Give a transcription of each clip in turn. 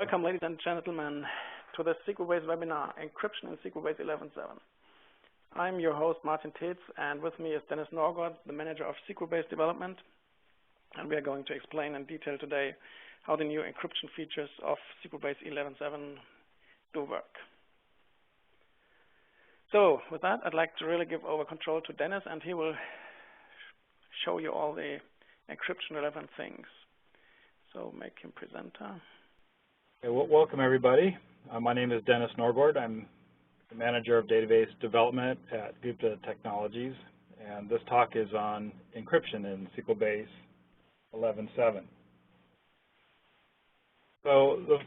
Welcome, ladies and gentlemen, to the SQLBase webinar, Encryption in SQLBase 11.7. I'm your host, Martin Tilz, and with me is Dennis Norgård, the manager of SQLBase development. And we are going to explain in detail today how the new encryption features of SQLBase 11.7 do work. So with that, I'd like to really give over control to Dennis, and he will show you all the encryption relevant things. So make him presenter. Okay, well, welcome everybody. My name is Dennis Norgård. I'm the manager of database development at Gupta Technologies, and this talk is on encryption in SQLBase 11.7. So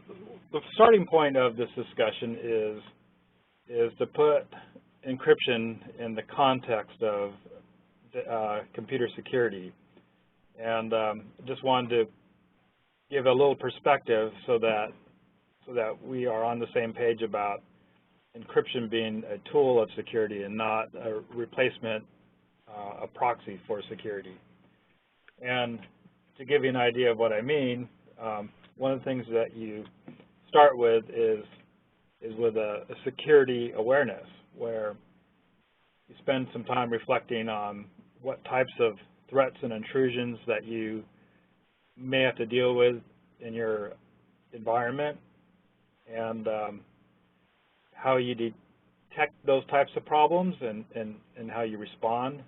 the starting point of this discussion is to put encryption in the context of computer security, and just wanted to give a little perspective so that we are on the same page about encryption being a tool of security and not a replacement, a proxy for security. And to give you an idea of what I mean, one of the things that you start with is with a security awareness, where you spend some time reflecting on what types of threats and intrusions that you may have to deal with in your environment, and how you detect those types of problems and how you respond.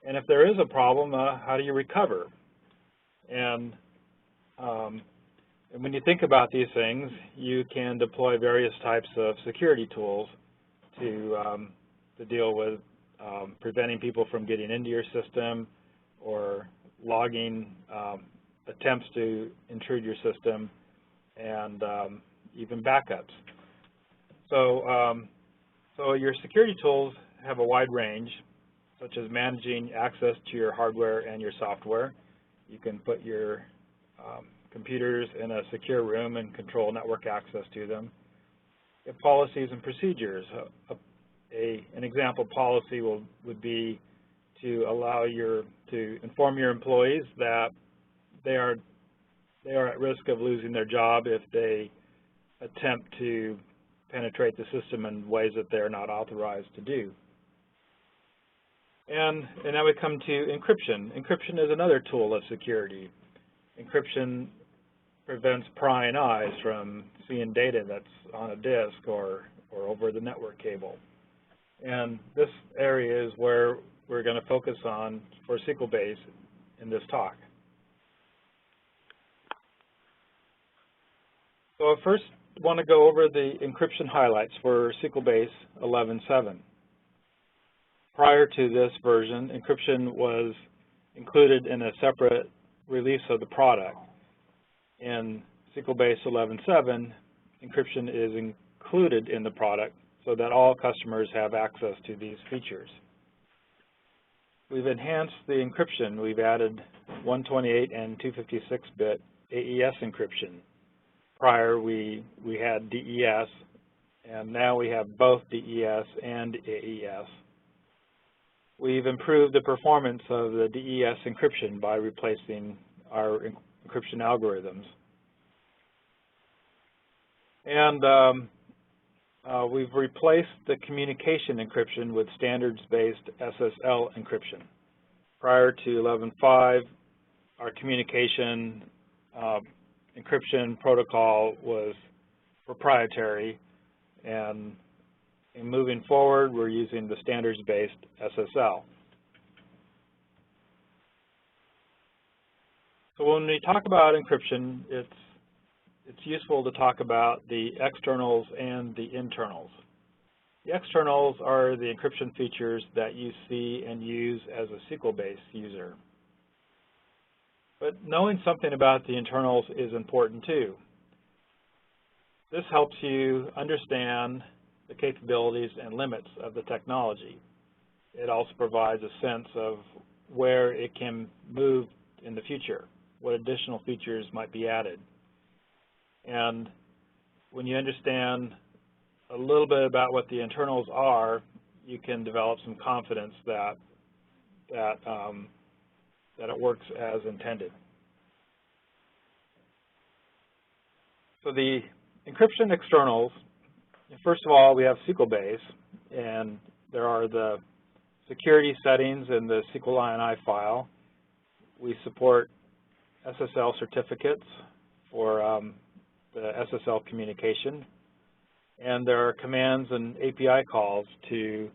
And if there is a problem, how do you recover? And when you think about these things, you can deploy various types of security tools to deal with preventing people from getting into your system or logging attempts to intrude your system, and even backups. So your security tools have a wide range, such as managing access to your hardware and your software. You can put your computers in a secure room and control network access to them. You have policies and procedures. An example policy would be to allow to inform your employees that they are at risk of losing their job if they attempt to penetrate the system in ways that they're not authorized to do. And now we come to encryption. Encryption is another tool of security. Encryption prevents prying eyes from seeing data that's on a disk or over the network cable. And this area is where we're going to focus on for SQLBase in this talk. So I first want to go over the encryption highlights for SQLBase 11.7. Prior to this version, encryption was included in a separate release of the product. In SQLBase 11.7, encryption is included in the product so that all customers have access to these features. We've enhanced the encryption. We've added 128 and 256-bit AES encryption. Prior, we had DES, and now we have both DES and AES. We've improved the performance of the DES encryption by replacing our encryption algorithms. And we've replaced the communication encryption with standards-based SSL encryption. Prior to 11.5, our communication encryption protocol was proprietary, and in moving forward, we're using the standards-based SSL. So when we talk about encryption, it's useful to talk about the externals and the internals. The externals are the encryption features that you see and use as a SQLBase user. But knowing something about the internals is important too. This helps you understand the capabilities and limits of the technology. It also provides a sense of where it can move in the future, what additional features might be added. And when you understand a little bit about what the internals are, you can develop some confidence that it works as intended. So the encryption externals, first of all, we have SQLBase, and there are the security settings in the SQL INI file. We support SSL certificates for the SSL communication, and there are commands and API calls to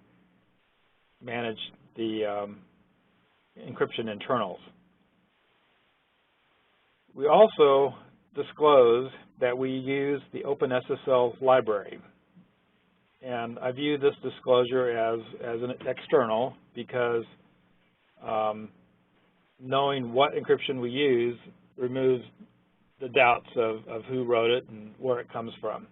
manage the encryption internals. We also disclose that we use the OpenSSL library. And I view this disclosure as an external because knowing what encryption we use removes the doubts of who wrote it and where it comes from.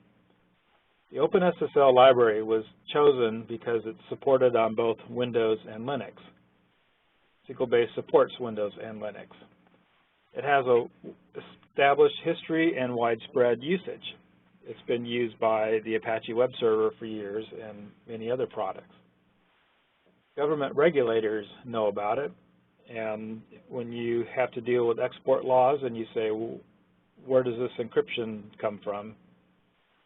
The OpenSSL library was chosen because it's supported on both Windows and Linux. SQLBase supports Windows and Linux. It has a established history and widespread usage. It's been used by the Apache web server for years and many other products. Government regulators know about it, and when you have to deal with export laws and you say, well, where does this encryption come from,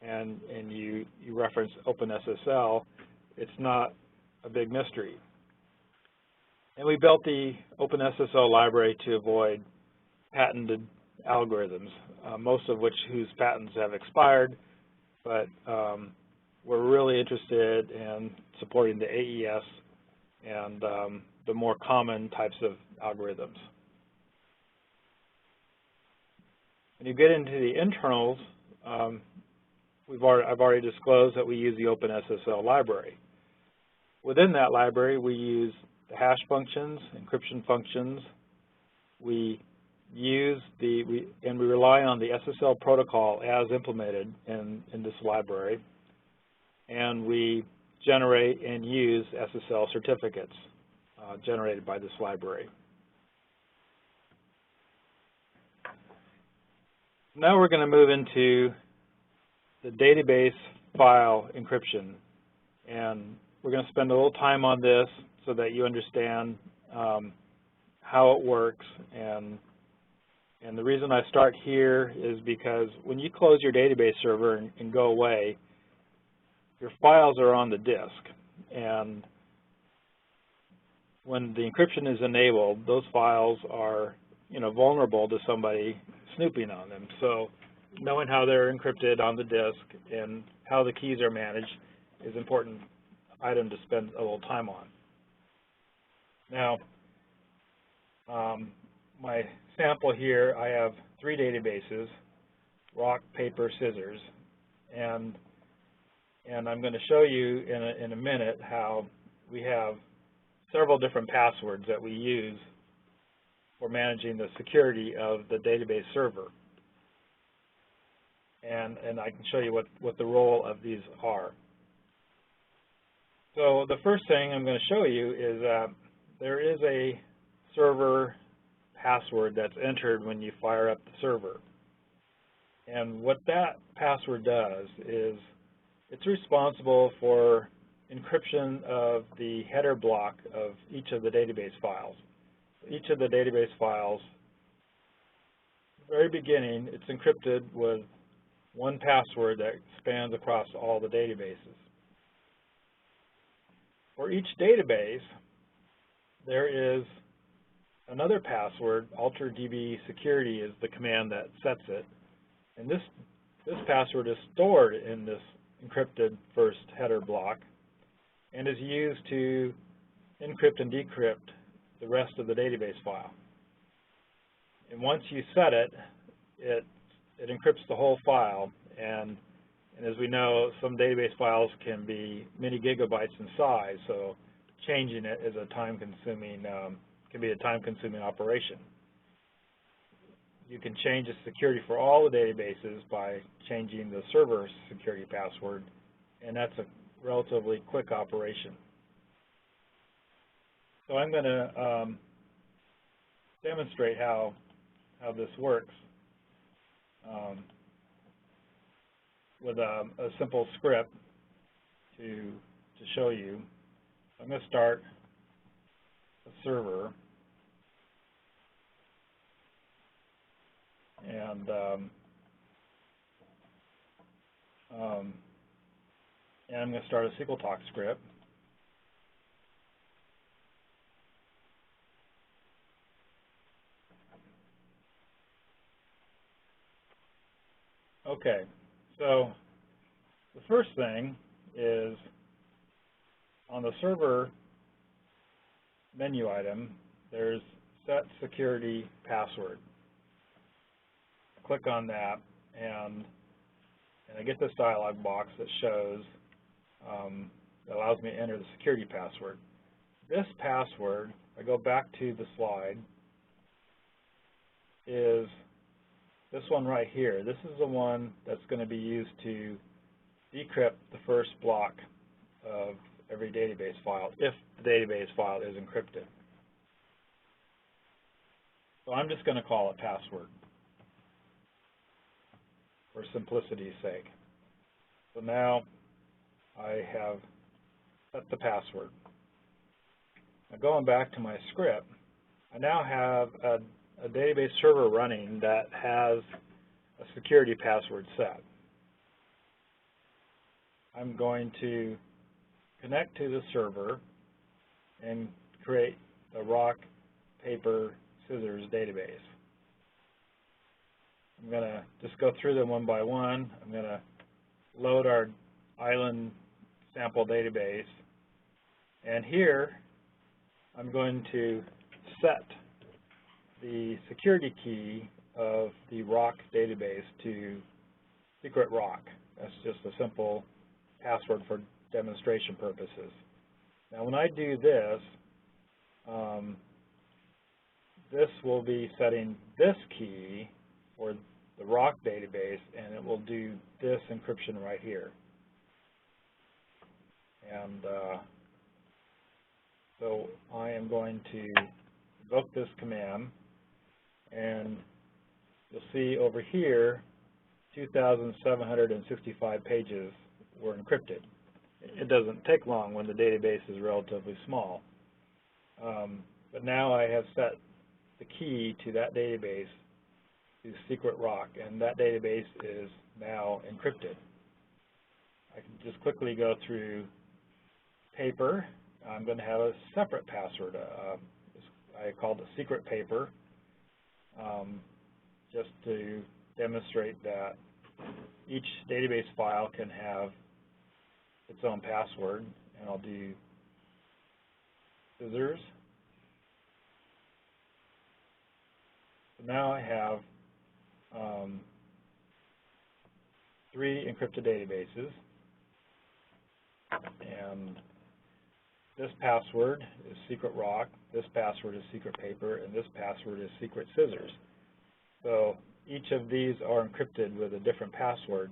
and you reference OpenSSL, it's not a big mystery. And we built the OpenSSL library to avoid patented algorithms, most of whose patents have expired, but we're really interested in supporting the AES and the more common types of algorithms. When you get into the internals, I've already disclosed that we use the OpenSSL library. Within that library, we use the hash functions, encryption functions. We use we rely on the SSL protocol as implemented in this library, and we generate and use SSL certificates generated by this library. Now we're going to move into the database file encryption, and we're going to spend a little time on this so that you understand how it works. And the reason I start here is because when you close your database server and go away, your files are on the disk. And when the encryption is enabled, those files are, vulnerable to somebody snooping on them. So knowing how they're encrypted on the disk and how the keys are managed is an important item to spend a little time on. Now, my sample here, I have 3 databases, rock, paper, scissors, and I'm going to show you in a minute how we have several different passwords that we use for managing the security of the database server. And I can show you what the role of these are. So the first thing I'm going to show you is that there is a server password that's entered when you fire up the server. And what that password does is it's responsible for encryption of the header block of each of the database files. Each of the database files, at the very beginning, it's encrypted with one password that spans across all the databases. For each database, there is another password. AlterDB security is the command that sets it. And this password is stored in this encrypted first header block and is used to encrypt and decrypt the rest of the database file. And once you set it, it encrypts the whole file. And as we know, some database files can be many gigabytes in size, so changing it is can be a time-consuming operation. You can change the security for all the databases by changing the server security password, and that's a relatively quick operation. So I'm going to demonstrate how this works with a simple script to show you. I'm going to start a server, and And I'm going to start a SQL talk script. Okay, so the first thing is on the server menu item, there's set security password. I click on that, and I get this dialog box that shows, that allows me to enter the security password. This password, if I go back to the slide, is this one right here. This is the one that's going to be used to decrypt the first block of every database file if the database file is encrypted. So I'm just going to call it password for simplicity's sake. So now I have set the password. Now going back to my script, I now have a database server running that has a security password set. I'm going to connect to the server and create the rock, paper, scissors database. I'm going to just go through them one by one. I'm going to load our island sample database, and here I'm going to set the security key of the rock database to secret rock. That's just a simple password for demonstration purposes. Now when I do this, this will be setting this key for the rock database, and it will do this encryption right here. And so I am going to invoke this command, and you'll see over here 2,765 pages were encrypted. It doesn't take long when the database is relatively small. But now I have set the key to that database to secret rock, and that database is now encrypted. I can just quickly go through paper. I'm going to have a separate password. I called it secret paper, just to demonstrate that each database file can have its own password. And I'll do scissors. So now I have 3 encrypted databases, and this password is secret rock, this password is secret paper, and this password is secret scissors. So each of these are encrypted with a different password,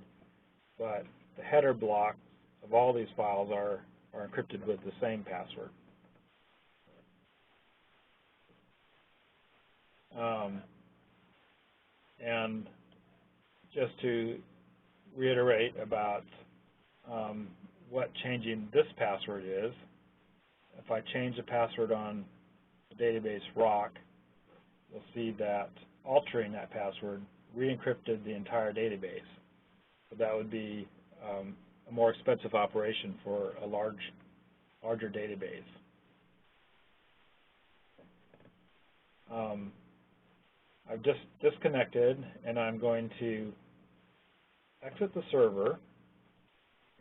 but the header blocks of all these files are encrypted with the same password. And just to reiterate about what changing this password is, if I change the password on the database rock, you'll see that altering that password re-encrypted the entire database. So that would be a more expensive operation for a larger database. I've just disconnected, and I'm going to exit the server,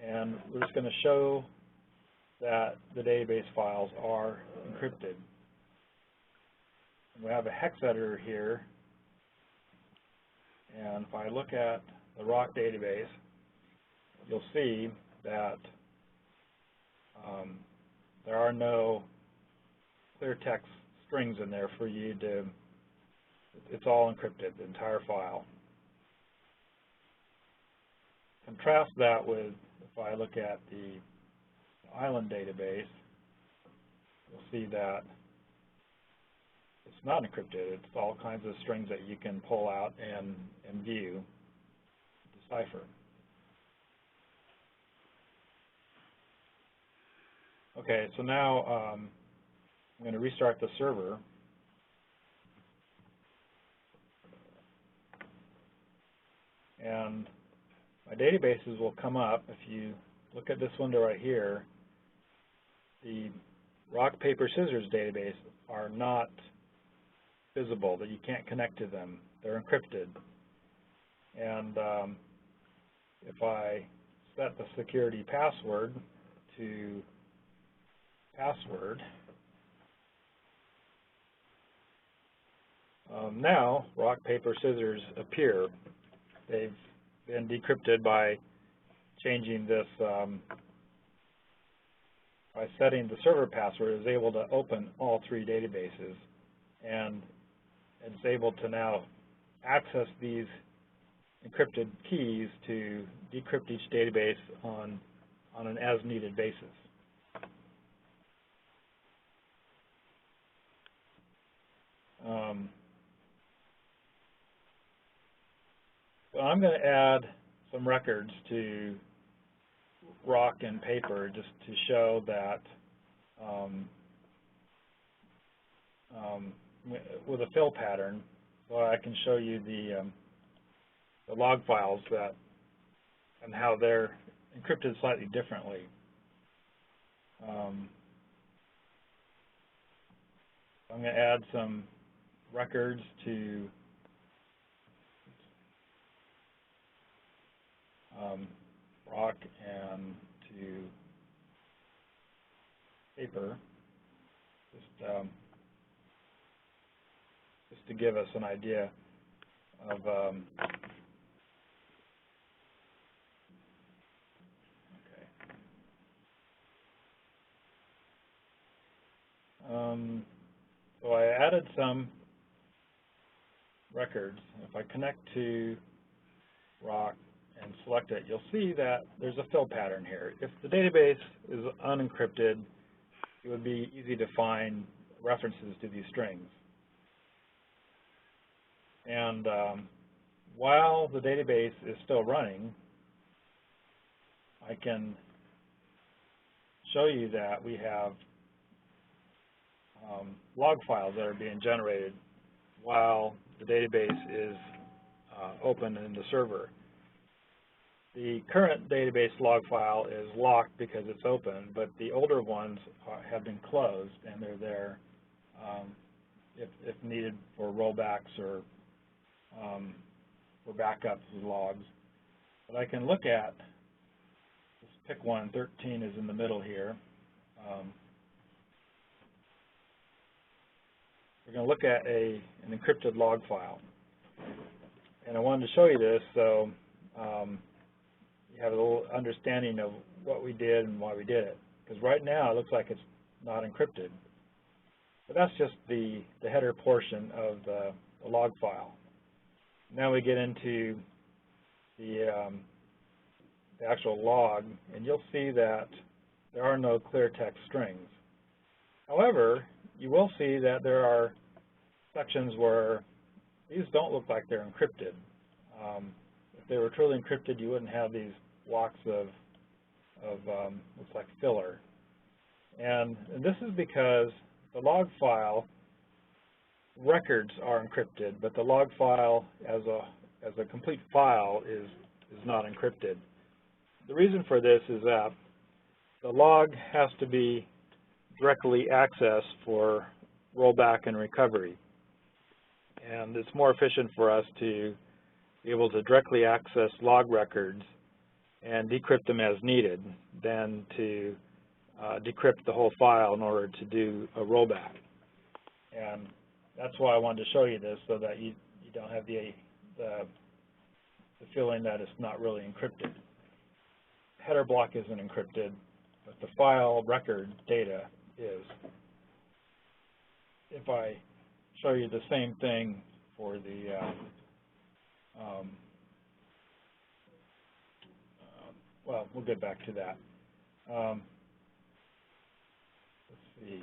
and we're just going to show that the database files are encrypted. And we have a hex editor here, and if I look at the rock database, you'll see that there are no clear text strings in there for you to, it's all encrypted, the entire file. Contrast that with, if I look at the island database, you'll see that it's not encrypted. It's all kinds of strings that you can pull out and view, decipher. Okay, so now I'm going to restart the server. And my databases will come up. If you look at this window right here, the rock, paper, scissors database are not visible, that you can't connect to them. They're encrypted. And if I set the security password to password, now rock, paper, scissors appear. They've been decrypted by changing this, by setting the server password, is able to open all three databases, and it's able to now access these encrypted keys to decrypt each database on an as-needed basis. So I'm going to add some records to rock and paper just to show that with a fill pattern, so I can show you the log files and how they're encrypted slightly differently. I'm going to add some records to rock and to paper, just to give us an idea of so I added some records. If I connect to rock and select it, you'll see that there's a fill pattern here. If the database is unencrypted, it would be easy to find references to these strings. And while the database is still running, I can show you that we have log files that are being generated while the database is open in the server. The current database log file is locked because it's open, but the older ones have been closed, and they're there if needed for rollbacks or for backups of logs. But I can look at, let's pick one, 13 is in the middle here. We're going to look at an encrypted log file. And I wanted to show you this so you have a little understanding of what we did and why we did it. Because right now it looks like it's not encrypted. But that's just the header portion of the log file. Now we get into the actual log, and you'll see that there are no clear text strings. However, you will see that there are sections where these don't look like they're encrypted. If they were truly encrypted, you wouldn't have these blocks of looks like filler. And this is because the log file records are encrypted, but the log file as a complete file is not encrypted. The reason for this is that the log has to be directly accessed for rollback and recovery. And it's more efficient for us to be able to directly access log records and decrypt them as needed than to decrypt the whole file in order to do a rollback. And that's why I wanted to show you this, so that you don't have the feeling that it's not really encrypted. Header block isn't encrypted, but the file record data is. If I show you the same thing for the well, we'll get back to that. Let's see.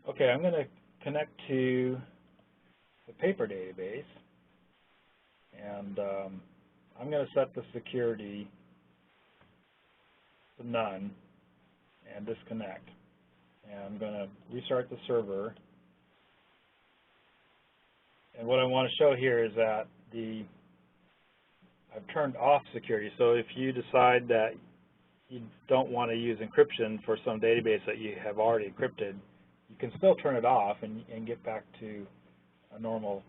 Okay, I'm going to connect to the paper database, and I'm going to set the security to none and disconnect. And I'm going to restart the server. And what I want to show here is that I've turned off security. So if you decide that you don't want to use encryption for some database that you have already encrypted, you can still turn it off and get back to a normal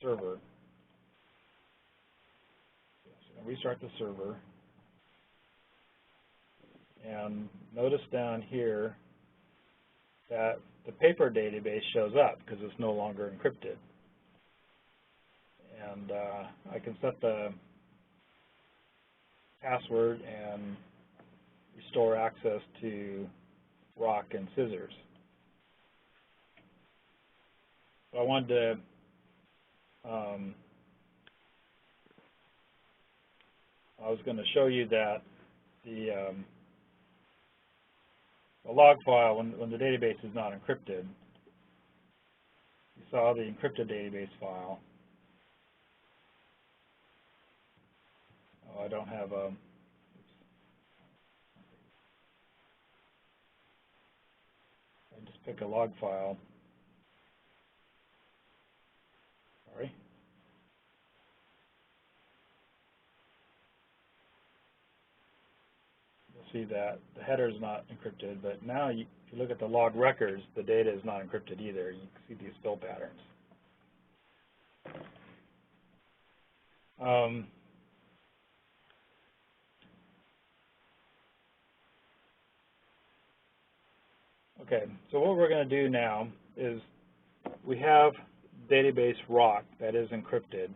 server. So restart the server. And notice down here that the paper database shows up because it's no longer encrypted. And I can set the password and restore access to rock and scissors. So I wanted to I was going to show you that the log file, when the database is not encrypted, you saw the encrypted database file. Oh, I don't have a. I just pick a log file. Sorry. See that the header is not encrypted, but now if you look at the log records, the data is not encrypted either. You can see these fill patterns. Okay, so what we're going to do now is we have database rock that is encrypted,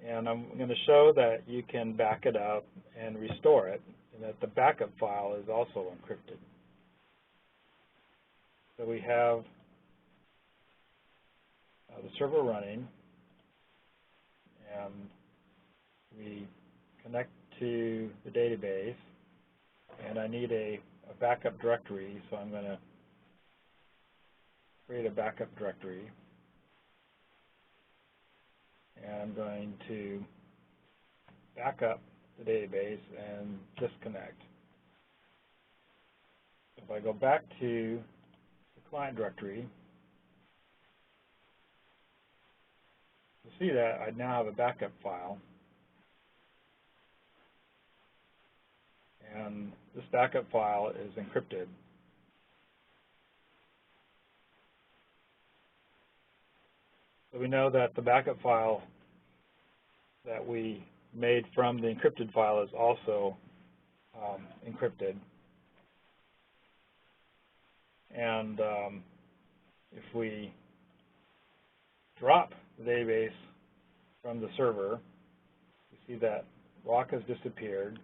and I'm going to show that you can back it up and restore it, and that the backup file is also encrypted. So we have the server running, and we connect to the database, and I need a backup directory, so I'm going to create a backup directory, and I'm going to back up the database and disconnect. If I go back to the client directory, you'll see that I now have a backup file, and this backup file is encrypted. So we know that the backup file that we made from the encrypted file is also encrypted. And if we drop the database from the server, you see that rock has disappeared.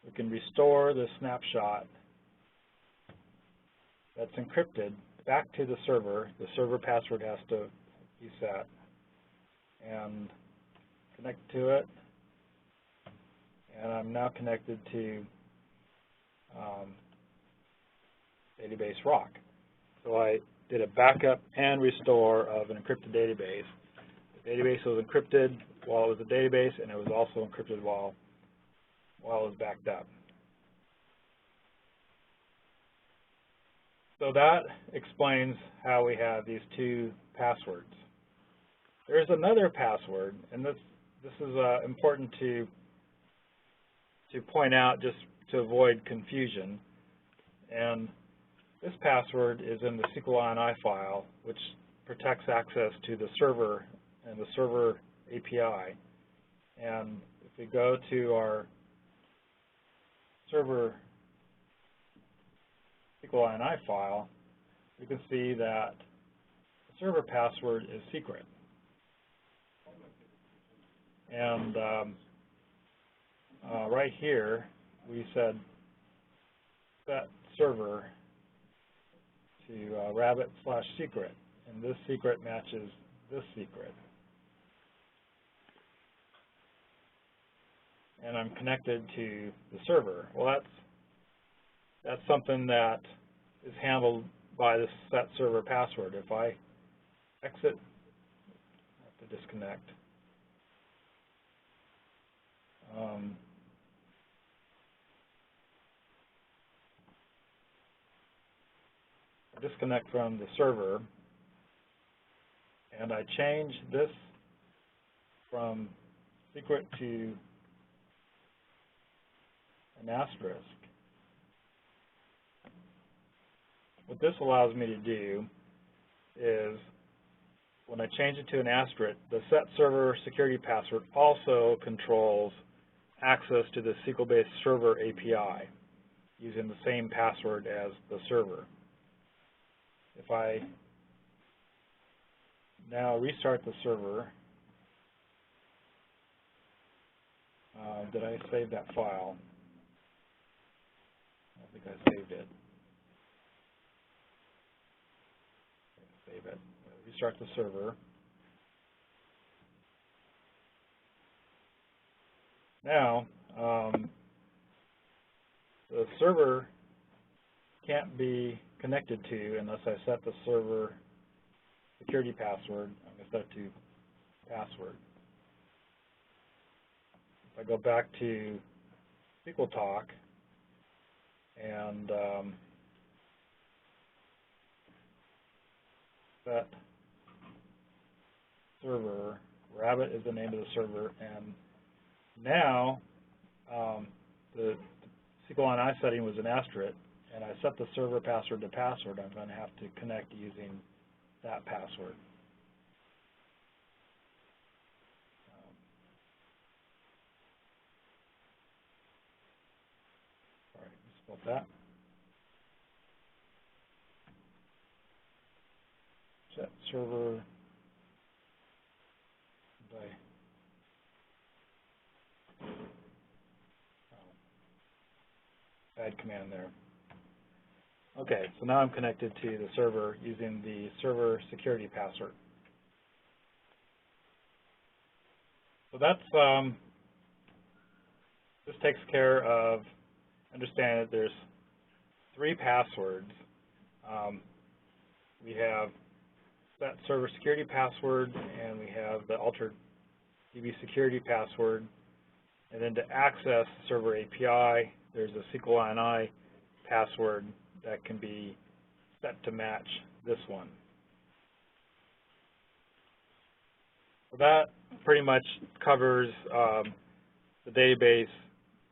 We can restore the snapshot that's encrypted back to the server. The server password has to be set, and connect to it. And I'm now connected to database rock. So I did a backup and restore of an encrypted database. The database was encrypted while it was a database, and it was also encrypted while it was backed up. So that explains how we have these two passwords. There's another password, and this is important to point out just to avoid confusion. And this password is in the SQLBase file, which protects access to the server and the server API. And if we go to our server SQLBase file, we can see that the server password is secret. And right here, we said set server to rabbit/secret, and this secret matches this secret. And I'm connected to the server. Well, that's something that is handled by the set server password. If I exit, I have to disconnect. Disconnect from the server, and I change this from secret to an asterisk, what this allows me to do is, when I change it to an asterisk, the set server security password also controls access to the SQLBase server API using the same password as the server. If I now restart the server, did I save that file? I don't think I saved it. Save it. Restart the server. Now, the server can't be connected to unless I set the server security password. I'm going to set it to password. If I go back to SQL Talk and set server, Rabbit is the name of the server, and now the SQLNI setting was an asterisk, and I set the server password to password. I'm going to have to connect using that password. Sorry, spelled that. Set server by bad command there. Okay, so now I'm connected to the server using the server security password. So that's this takes care of understanding that there's 3 passwords. We have that server security password, and we have the altered DB security password. And then to access the server API, there's a SQLNI password that can be set to match this one. So that pretty much covers the database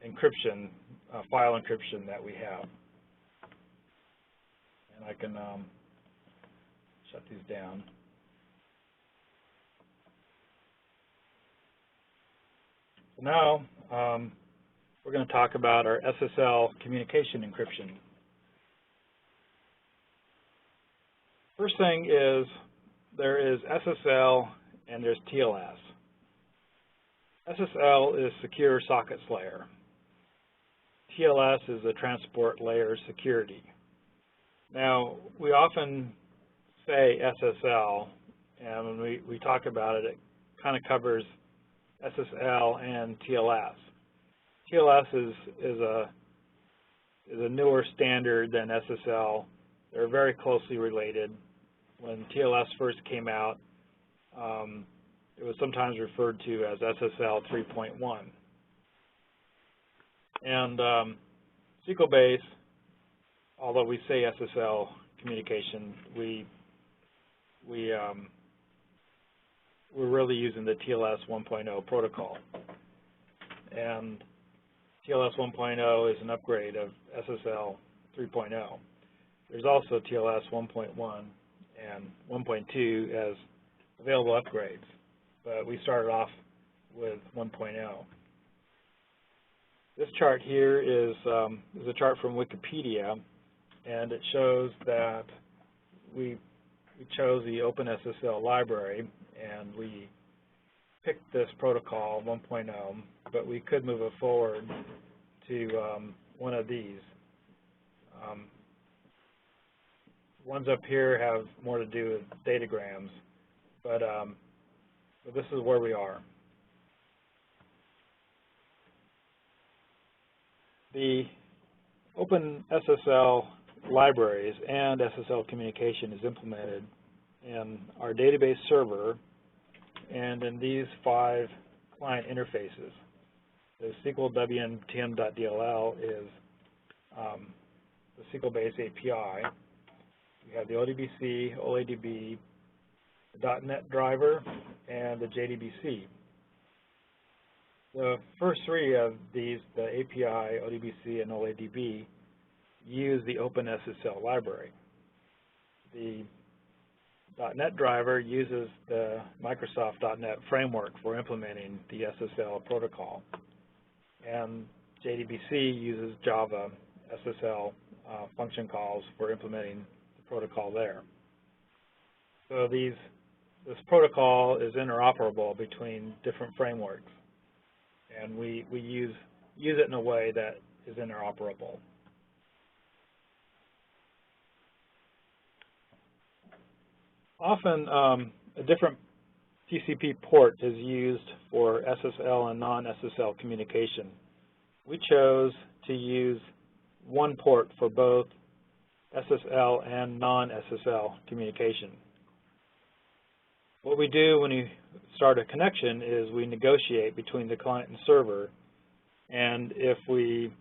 encryption, file encryption that we have. And I can shut these down. So now we're going to talk about our SSL communication encryption. First thing is there is SSL and there's TLS. SSL is secure sockets layer. TLS is the transport layer security. Now, we often say SSL, and when we talk about it, it kind of covers SSL and TLS. TLS is a newer standard than SSL. They're very closely related. When TLS first came out, it was sometimes referred to as SSL 3.1. And SQLBase, although we say SSL communication, we're really using the TLS 1.0 protocol. And TLS 1.0 is an upgrade of SSL 3.0. There's also TLS 1.1 and 1.2 as available upgrades, but we started off with 1.0. This chart here is a chart from Wikipedia, and it shows that we chose the OpenSSL library, and we picked this protocol 1.0, but we could move it forward to one of these. Ones up here have more to do with datagrams, but this is where we are. The OpenSSL libraries and SSL communication is implemented in our database server and in these 5 client interfaces. The SQL WNTM.dll is the SQLBase API. We have the ODBC, OLADB, the .NET driver, and the JDBC. The first three of these, the API, ODBC, and OLADB, use the OpenSSL library. The .NET driver uses the Microsoft .NET framework for implementing the SSL protocol, and JDBC uses Java SSL function calls for implementing the protocol there. So this protocol is interoperable between different frameworks, and we use it in a way that is interoperable. Often, a different TCP port is used for SSL and non-SSL communication. We chose to use one port for both SSL and non-SSL communication. What we do when we start a connection is we negotiate between the client and server, and if we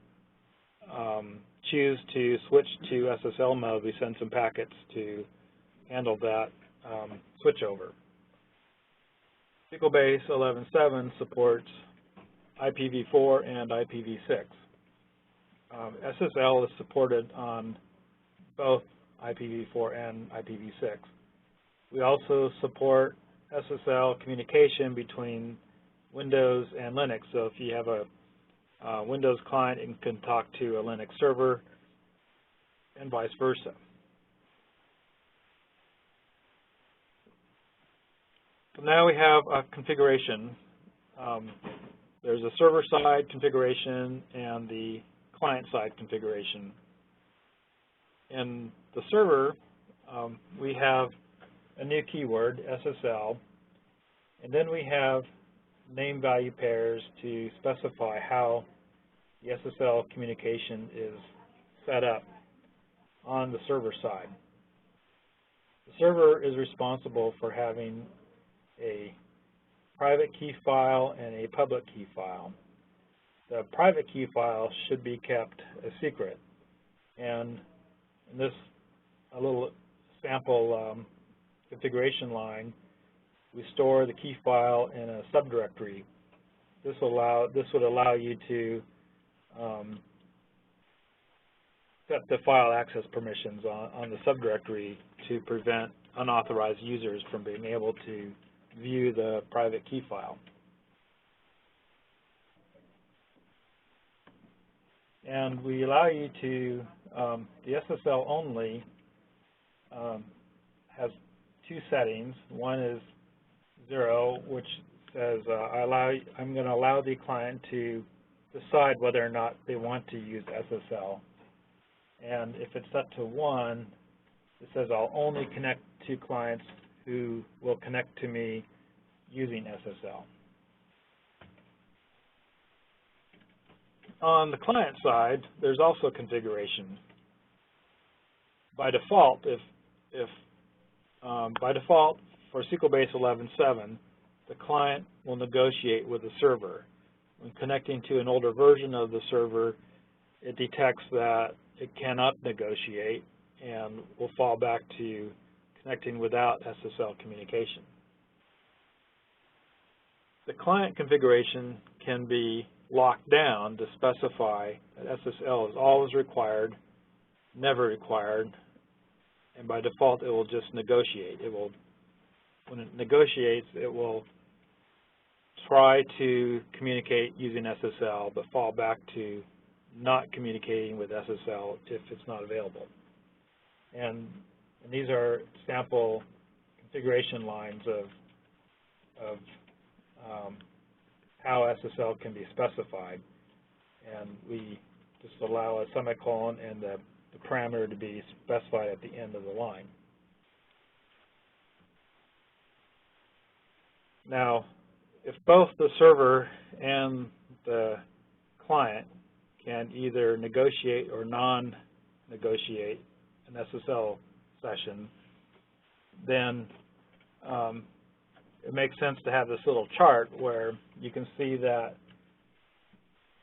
choose to switch to SSL mode, we send some packets to handle that switchover. SQLBase 11.7 supports IPv4 and IPv6. SSL is supported on both IPv4 and IPv6. We also support SSL communication between Windows and Linux. So if you have a Windows client, it can talk to a Linux server and vice versa. So now we have a configuration. There's a server-side configuration and the client-side configuration. In the server, we have a new keyword, SSL, and then we have name value pairs to specify how the SSL communication is set up on the server side. The server is responsible for having a private key file and a public key file. The private key file should be kept a secret, and in this a little sample configuration line, we store the key file in a subdirectory. This would allow you to set the file access permissions on the subdirectory to prevent unauthorized users from being able to view the private key file. And we allow you to, the SSL only has two settings. One is 0, which says I'm going to allow the client to decide whether or not they want to use SSL. And if it's set to 1, it says I'll only connect to clients who will connect to me using SSL. On the client side, there's also configuration. By default, by default for SQLBase 11.7, the client will negotiate with the server. When connecting to an older version of the server, it detects that it cannot negotiate and will fall back to connecting without SSL communication. The client configuration can be locked down to specify that SSL is always required, never required, and by default it will just negotiate. When it negotiates, it will try to communicate using SSL but fall back to not communicating with SSL if it's not available. And these are sample configuration lines of how SSL can be specified. And we just allow a semicolon and the parameter to be specified at the end of the line. Now, if both the server and the client can either negotiate or non-negotiate an SSL session, then it makes sense to have this little chart where you can see that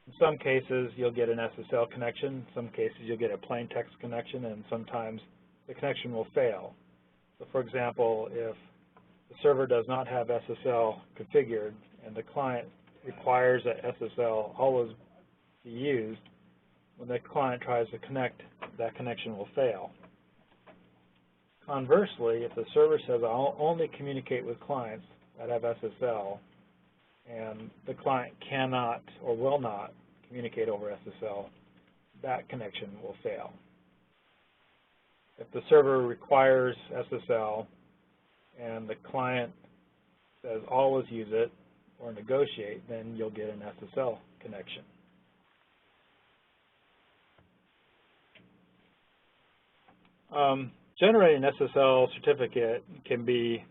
in some cases you'll get an SSL connection, in some cases you'll get a plain text connection, and sometimes the connection will fail. So for example, if the server does not have SSL configured and the client requires that SSL always be used, when the client tries to connect, that connection will fail. Conversely, if the server says I'll only communicate with clients that have SSL and the client cannot or will not communicate over SSL, that connection will fail. If the server requires SSL and the client says always use it or negotiate, then you'll get an SSL connection. Generating an SSL certificate can be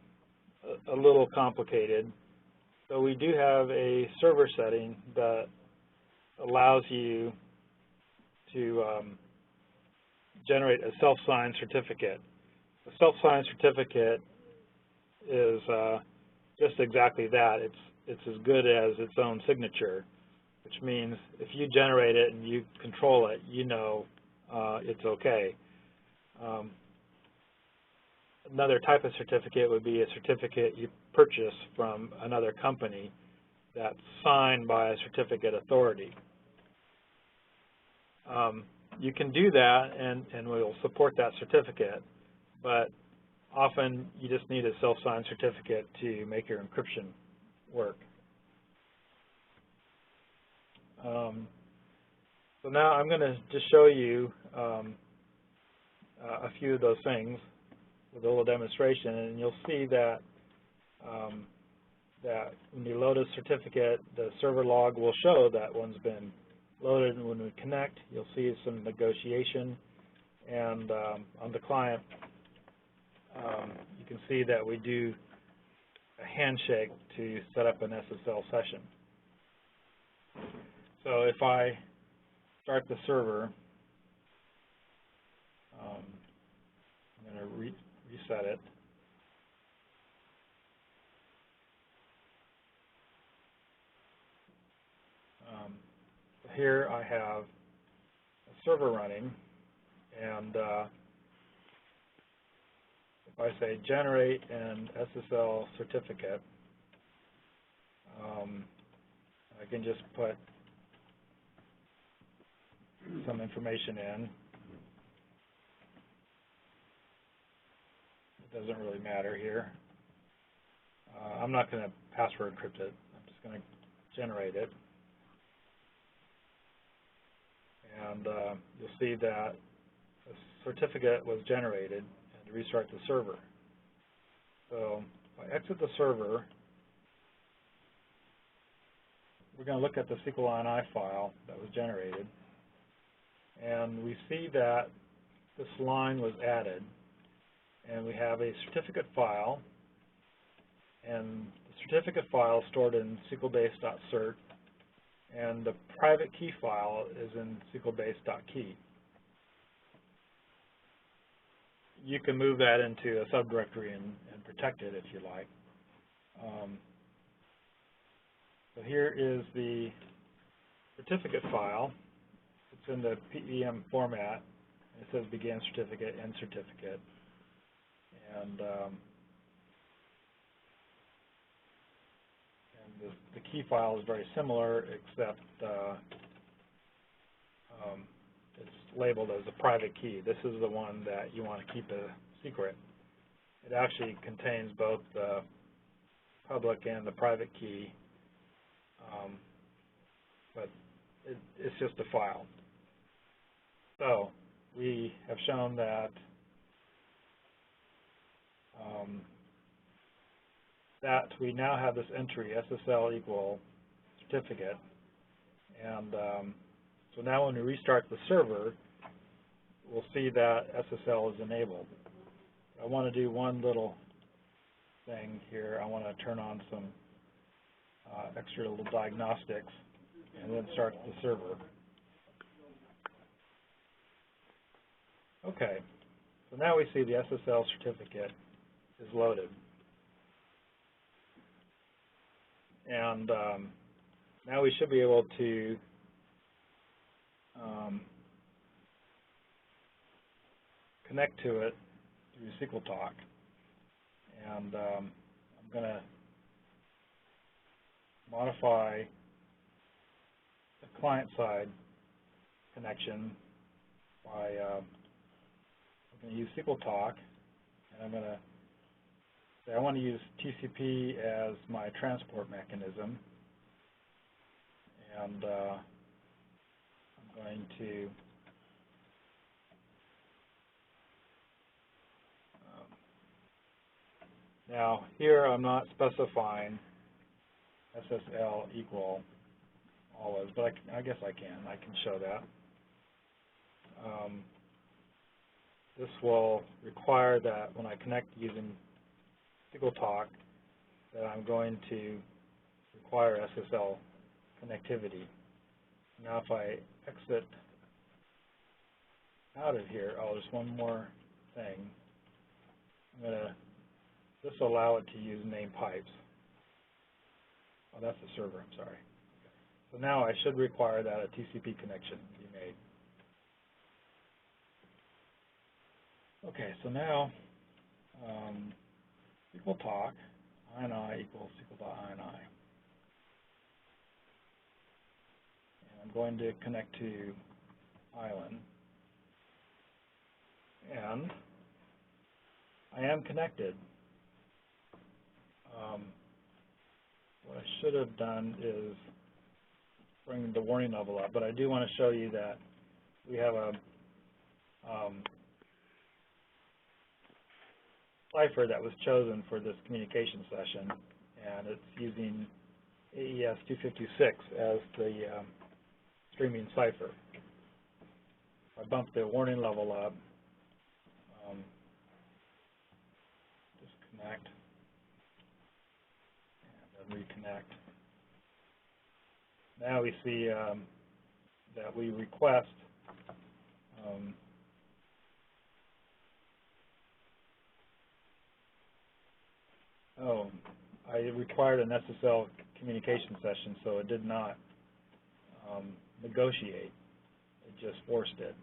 a little complicated. So we do have a server setting that allows you to generate a self-signed certificate. A self-signed certificate is just exactly that. It's as good as its own signature, which means if you generate it and you control it, you know it's okay. Another type of certificate would be a certificate you purchase from another company that's signed by a certificate authority. You can do that and we'll support that certificate, but often you just need a self-signed certificate to make your encryption work. So now I'm going to just show you a few of those things with a little demonstration, and you'll see that that when you load a certificate, the server log will show that one's been loaded, and when we connect, you'll see some negotiation, and on the client, you can see that we do a handshake to set up an SSL session. So if I start the server, I'm going to reset it. Here I have a server running, and if I say generate an SSL certificate, I can just put some information in. It doesn't really matter here. I'm not going to password encrypt it. I'm just going to generate it. And you'll see that a certificate was generated and restart the server. So if I exit the server, we're going to look at the SQLini file that was generated. And we see that this line was added. And we have a certificate file. And the certificate file is stored in SQLBase.cert. And the private key file is in SQLBase.key. You can move that into a subdirectory and protect it if you like. So here is the certificate file. It's in the PEM format. It says begin certificate, end certificate. And the key file is very similar, except it's labeled as a private key. This is the one that you want to keep a secret. It actually contains both the public and the private key, but it's just a file. So we have shown that that we now have this entry, SSL equal certificate, and so now when we restart the server, we'll see that SSL is enabled. I want to do one little thing here. I want to turn on some extra little diagnostics and then start the server. Okay, so now we see the SSL certificate is loaded. And now we should be able to connect to it through SQL Talk. And going to modify the client-side connection by I'm going to use SQL Talk, and I'm going to say I want to use TCP as my transport mechanism, and I'm going to now here I'm not specifying SSL equal always, but I guess I can show that. This will require that when I connect using SQL Talk, that I'm going to require SSL connectivity. Now if I exit out of here, just one more thing. I'm going to just allow it to use name pipes. Oh, that's the server, I'm sorry. So now I should require that a TCP connection be made. Okay, so now SQL Talk, ini equals SQL.ini. And I'm going to connect to Island. And I am connected. What I should have done is bring the warning level up, but I do want to show you that we have a cipher that was chosen for this communication session, and it's using AES 256 as the streaming cipher. I bumped the warning level up, disconnect, and then reconnect. Now we see that we request I required an SSL communication session, so it did not negotiate. It just forced it.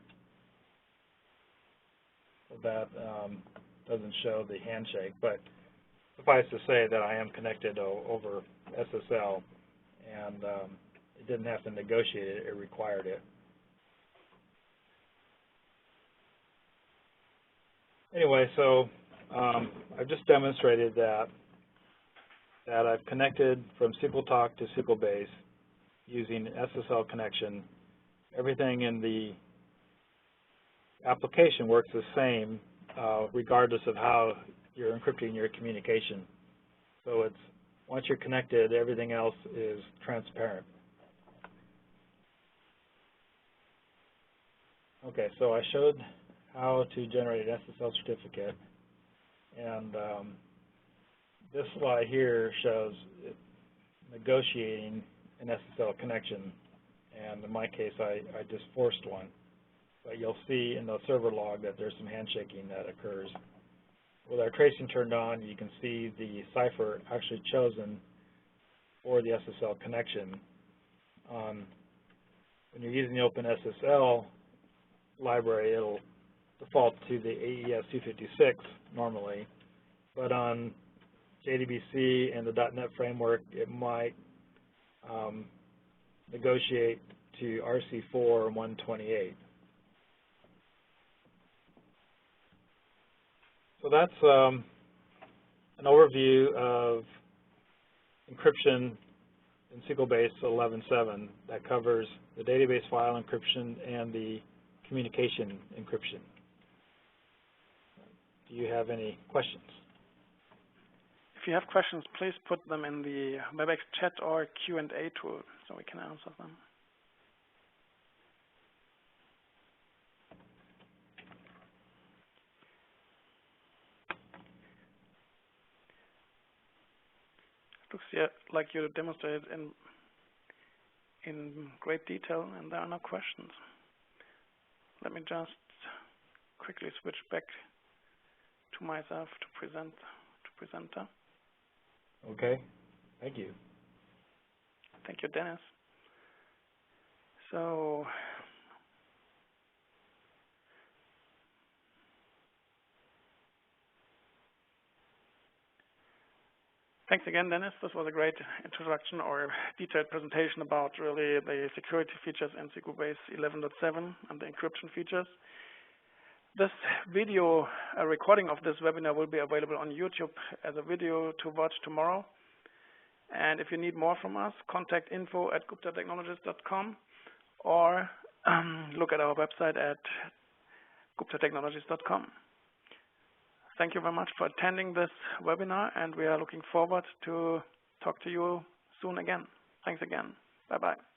So that doesn't show the handshake, but suffice to say that I am connected over SSL, and it didn't have to negotiate it, it required it. Anyway, so I've just demonstrated that I've connected from SQL Talk to SQLBase using SSL connection. Everything in the application works the same regardless of how you're encrypting your communication. So it's once you're connected, everything else is transparent. Okay, so I showed how to generate an SSL certificate, and this slide here shows negotiating an SSL connection, and in my case I just forced one. But you'll see in the server log that there's some handshaking that occurs. With our tracing turned on, you can see the cipher actually chosen for the SSL connection. When you're using the OpenSSL library, it'll default to the AES 256 normally, but on JDBC and the .NET framework, it might negotiate to RC4 and 128. So that's an overview of encryption in SQLBase 11.7 that covers the database file encryption and the communication encryption. Do you have any questions? If you have questions, please put them in the WebEx chat or Q&A tool so we can answer them. It looks like you demonstrated in great detail, and there are no questions. Let me just quickly switch back to myself to presenter. Okay, thank you. Thank you, Dennis. So Thanks again, Dennis. This was a great introduction or detailed presentation about really the security features in SQLBase 11.7 and the encryption features. This video, a recording of this webinar will be available on YouTube as a video to watch tomorrow. And if you need more from us, contact info@guptatechnologies.com or look at our website at guptatechnologies.com. Thank you very much for attending this webinar, and we are looking forward to talk to you soon again. Thanks again. Bye-bye.